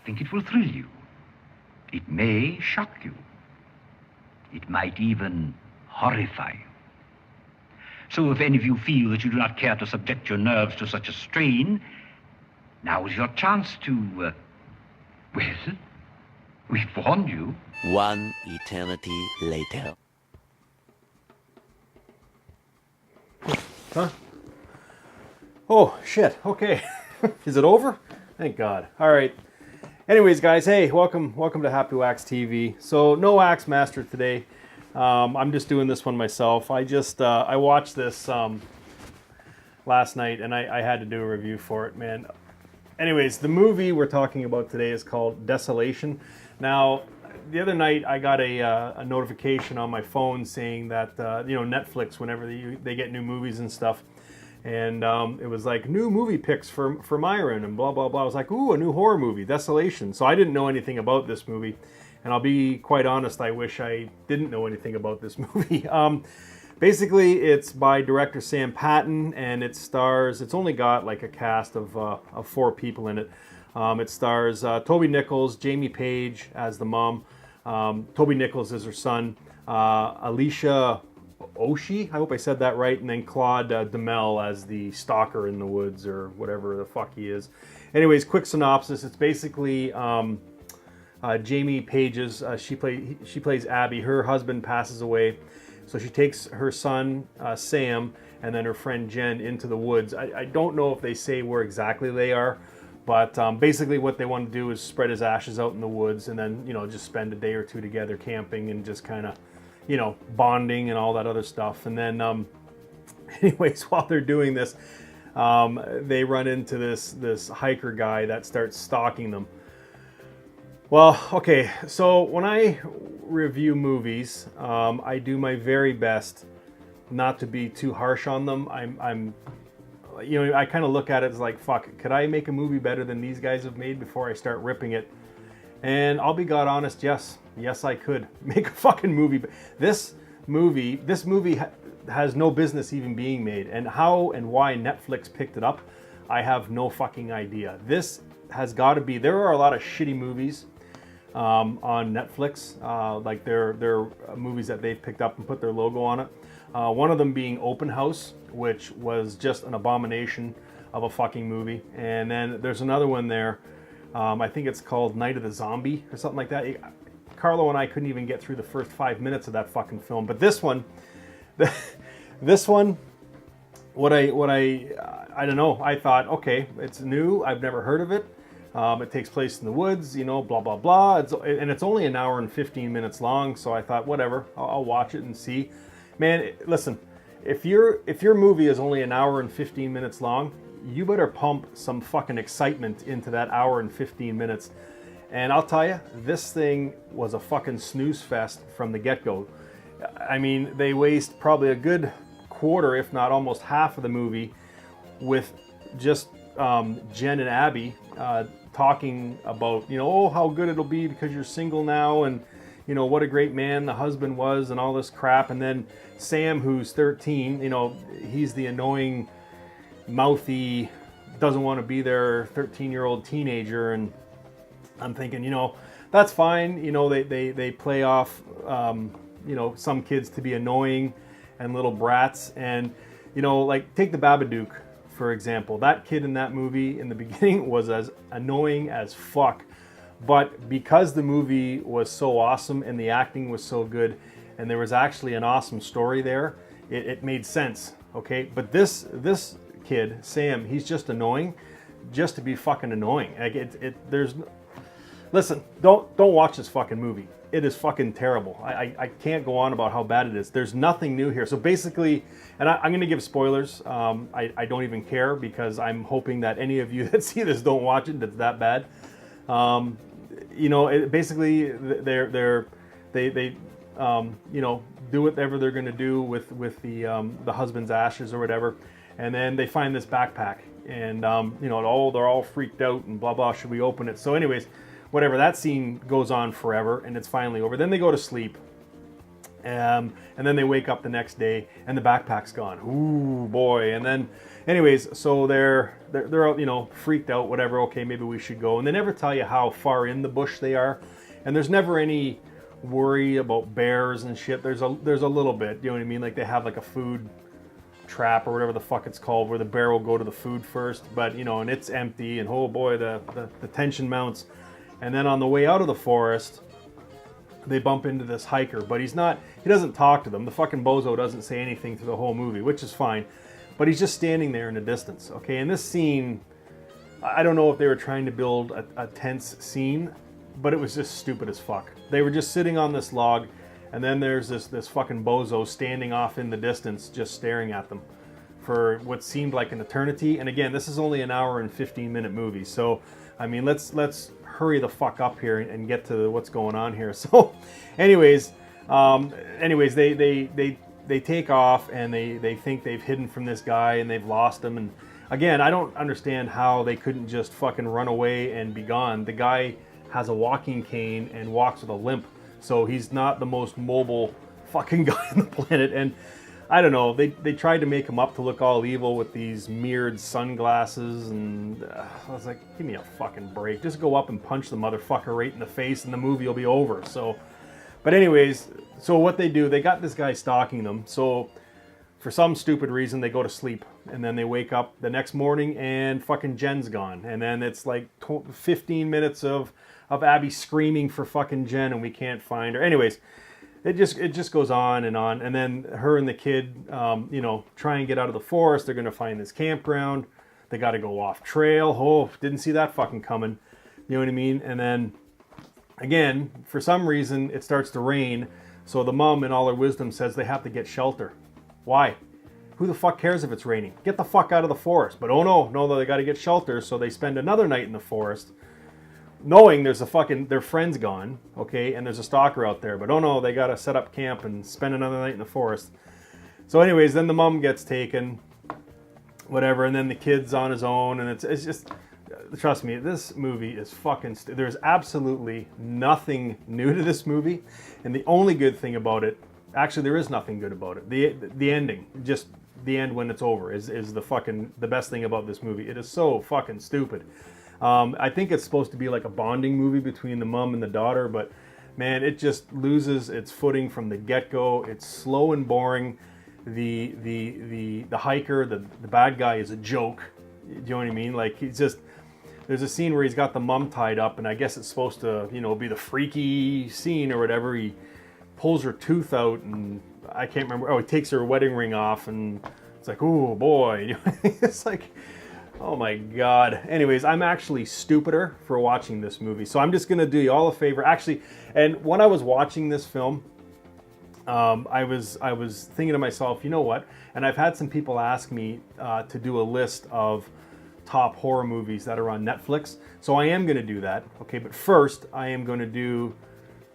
think it will thrill you. It may shock you. It might even horrify you. So if any of you feel that you do not care to subject your nerves to such a strain, now is your chance to, well, we've warned you. One eternity later. Huh? Oh, shit. Okay. Is it over? Thank God. All right. Anyways, guys, hey, welcome to Happy Wax TV. So, no Wax Master today. I'm just doing this one myself. I watched this last night, and I had to do a review for it, man. Anyways, the movie we're talking about today is called Desolation. Now, the other night I got a notification on my phone saying that Netflix, whenever they get new movies and stuff, and it was like new movie picks for Myron and blah blah blah. I was like, ooh, a new horror movie, Desolation. So I didn't know anything about this movie, and I'll be quite honest, I wish I didn't know anything about this movie. Basically, it's by director Sam Patton, and it's only got like a cast of 4 people in it. It stars Toby Nichols, Jamie Page as the mom, Toby Nichols is her son, Alicia Oshie, I hope I said that right, and then Claude Demel as the stalker in the woods or whatever the fuck he is. Anyways, quick synopsis. It's basically Jamie Page's, she plays Abby. Her husband passes away, so she takes her son Sam and then her friend Jen into the woods. I don't know if they say where exactly they are, but basically what they want to do is spread his ashes out in the woods and then, just spend a day or two together camping and just kind of, bonding and all that other stuff. And then, anyways, while they're doing this, they run into this hiker guy that starts stalking them. Well, okay, so when I review movies, I do my very best not to be too harsh on them. I kind of look at it as like, fuck, could I make a movie better than these guys have made before I start ripping it? And I'll be God honest, yes, I could make a fucking movie. This movie has no business even being made. And how and why Netflix picked it up, I have no fucking idea. This has got to be, there are a lot of shitty movies on Netflix, like they're movies that they've picked up and put their logo on it. One of them being Open House, which was just an abomination of a fucking movie. And then there's another one there, I think it's called Night of the Zombie or something like that. Carlo and I couldn't even get through the first 5 minutes of that fucking film. But this one, what I don't know, I thought, okay, it's new, I've never heard of it. It takes place in the woods, blah, blah, blah. It's only an hour and 15 minutes long, so I thought, whatever, I'll watch it and see. Man, listen, if your movie is only an hour and 15 minutes long, you better pump some fucking excitement into that hour and 15 minutes. And I'll tell you, this thing was a fucking snooze fest from the get-go. I mean, they waste probably a good quarter, if not almost half of the movie with just Jen and Abby talking about, oh, how good it'll be because you're single now, and what a great man the husband was and all this crap. And then Sam, who's 13, he's the annoying, mouthy, doesn't want to be their 13-year-old teenager. And I'm thinking, that's fine. They play off, some kids to be annoying and little brats. And, like take the Babadook, for example. That kid in that movie in the beginning was as annoying as fuck. But because the movie was so awesome and the acting was so good and there was actually an awesome story there, it made sense, okay? But this kid, Sam, he's just annoying just to be fucking annoying. Like listen, don't watch this fucking movie. It is fucking terrible. I can't go on about how bad it is. There's nothing new here. So basically, and I'm going to give spoilers. I don't even care because I'm hoping that any of you that see this don't watch it. That's that bad. Basically they do whatever they're going to do with the husband's ashes or whatever, and then they find this backpack, and they're all freaked out and blah blah. Should we open it? So, anyways, whatever. That scene goes on forever, and it's finally over. Then they go to sleep, And then they wake up the next day and the backpack's gone. Ooh, boy. And then, anyways, so they're out, you know, freaked out, whatever. Okay, maybe we should go. And they never tell you how far in the bush they are. And there's never any worry about bears and shit. There's a little bit, you know what I mean? Like they have like a food trap or whatever the fuck it's called, where the bear will go to the food first. But, you know, and it's empty, and oh boy, the tension mounts. And then on the way out of the forest, they bump into this hiker, but he doesn't talk to them. The fucking bozo doesn't say anything through the whole movie, which is fine. But he's just standing there in the distance, okay? And this scene, I don't know if they were trying to build a tense scene, but it was just stupid as fuck. They were just sitting on this log, and then there's this fucking bozo standing off in the distance, just staring at them for what seemed like an eternity. And again, this is only an hour and 15-minute movie, so I mean, let's hurry the fuck up here and get to what's going on here. So, anyways, they take off, and they think they've hidden from this guy and they've lost him. And again, I don't understand how they couldn't just fucking run away and be gone. The guy has a walking cane and walks with a limp, so he's not the most mobile fucking guy on the planet. And I don't know, they tried to make him up to look all evil with these mirrored sunglasses, and I was like, give me a fucking break. Just go up and punch the motherfucker right in the face and the movie will be over. So, but anyways, so what they do, they got this guy stalking them. So for some stupid reason, they go to sleep, and then they wake up the next morning and fucking Jen's gone. And then it's like 15 minutes of Abby screaming for fucking Jen, and we can't find her. Anyways, it just goes on, and then her and the kid, you know, try and get out of the forest. They're gonna find this campground. They got to go off trail. Oh, didn't see that fucking coming. You know what I mean? And then again, for some reason, it starts to rain. So the mom, in all her wisdom, says they have to get shelter. Why? Who the fuck cares if it's raining? Get the fuck out of the forest. But oh no, they got to get shelter. So they spend another night in the forest, knowing there's their friend's gone, okay, and there's a stalker out there. But oh no, they got to set up camp and spend another night in the forest. So anyways, then the mom gets taken, whatever, and then the kid's on his own, and it's just, trust me, this movie is fucking, there's absolutely nothing new to this movie, and the only good thing about it, actually there is nothing good about it, the ending, just the end when it's over is the best thing about this movie. It is so fucking stupid. I think it's supposed to be like a bonding movie between the mom and the daughter, but man, it just loses its footing from the get-go. It's slow and boring. The hiker, the bad guy, is a joke. Do you know what I mean? Like, he's just, there's a scene where he's got the mom tied up, and I guess it's supposed to, you know, be the freaky scene or whatever. He pulls her tooth out, and I can't remember. Oh, he takes her wedding ring off, and it's like, oh boy. It's like, oh my God. Anyways, I'm actually stupider for watching this movie. So I'm just going to do you all a favor. Actually, and when I was watching this film, I was thinking to myself, you know what? And I've had some people ask me to do a list of top horror movies that are on Netflix. So I am going to do that. Okay, but first I am going to do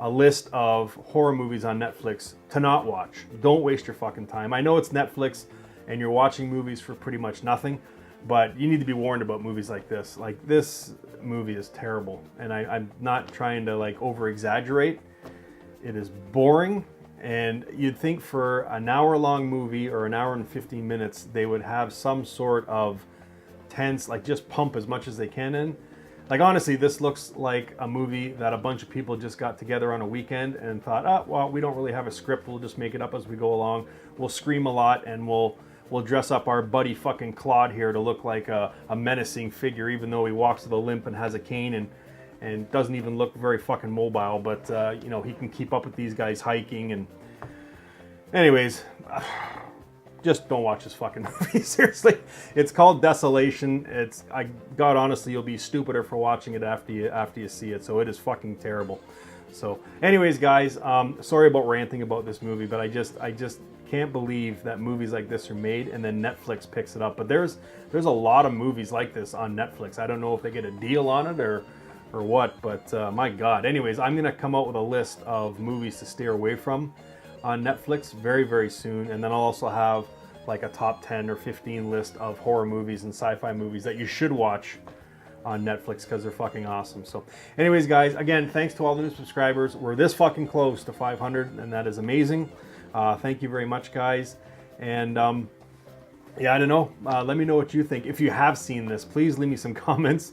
a list of horror movies on Netflix to not watch. Don't waste your fucking time. I know it's Netflix and you're watching movies for pretty much nothing, but you need to be warned about movies like this. Like, this movie is terrible, and I'm not trying to like over exaggerate. It is boring, and you'd think for an hour-long movie or an hour and 15 minutes, they would have some sort of tense, like, just pump as much as they can in. Like, honestly, this looks like a movie that a bunch of people just got together on a weekend and thought, oh, well, we don't really have a script. We'll just make it up as we go along. We'll scream a lot, and we'll dress up our buddy fucking Claude here to look like a menacing figure, even though he walks with a limp and has a cane and doesn't even look very fucking mobile. But, you know, he can keep up with these guys hiking. And anyways, just don't watch this fucking movie. Seriously. It's called Desolation. God, honestly, you'll be stupider for watching it after you see it. So it is fucking terrible. So anyways, guys, sorry about ranting about this movie, but I just can't believe that movies like this are made and then Netflix picks it up. But there's a lot of movies like this on Netflix. I don't know if they get a deal on it or what, but my God. Anyways, I'm gonna come out with a list of movies to steer away from on Netflix very, very soon, and then I'll also have like a top 10 or 15 list of horror movies and sci-fi movies that you should watch on Netflix because they're fucking awesome. So anyways, guys, again, thanks to all the new subscribers. We're this fucking close to 500, and that is amazing. Thank you very much, guys. And yeah, I don't know. Let me know what you think. If you have seen this, please leave me some comments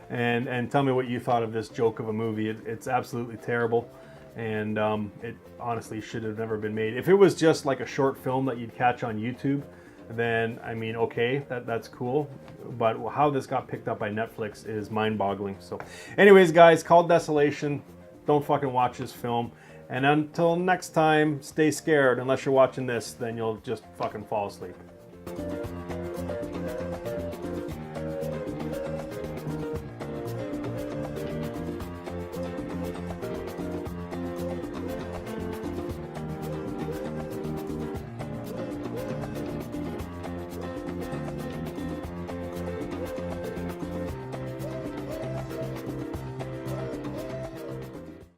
and tell me what you thought of this joke of a movie. It's absolutely terrible, and it honestly should have never been made. If it was just like a short film that you'd catch on YouTube, then I mean, okay, that's cool. But how this got picked up by Netflix is mind-boggling. So anyways, guys, called Desolation. Don't fucking watch this film. And until next time, stay scared. Unless you're watching this, then you'll just fucking fall asleep.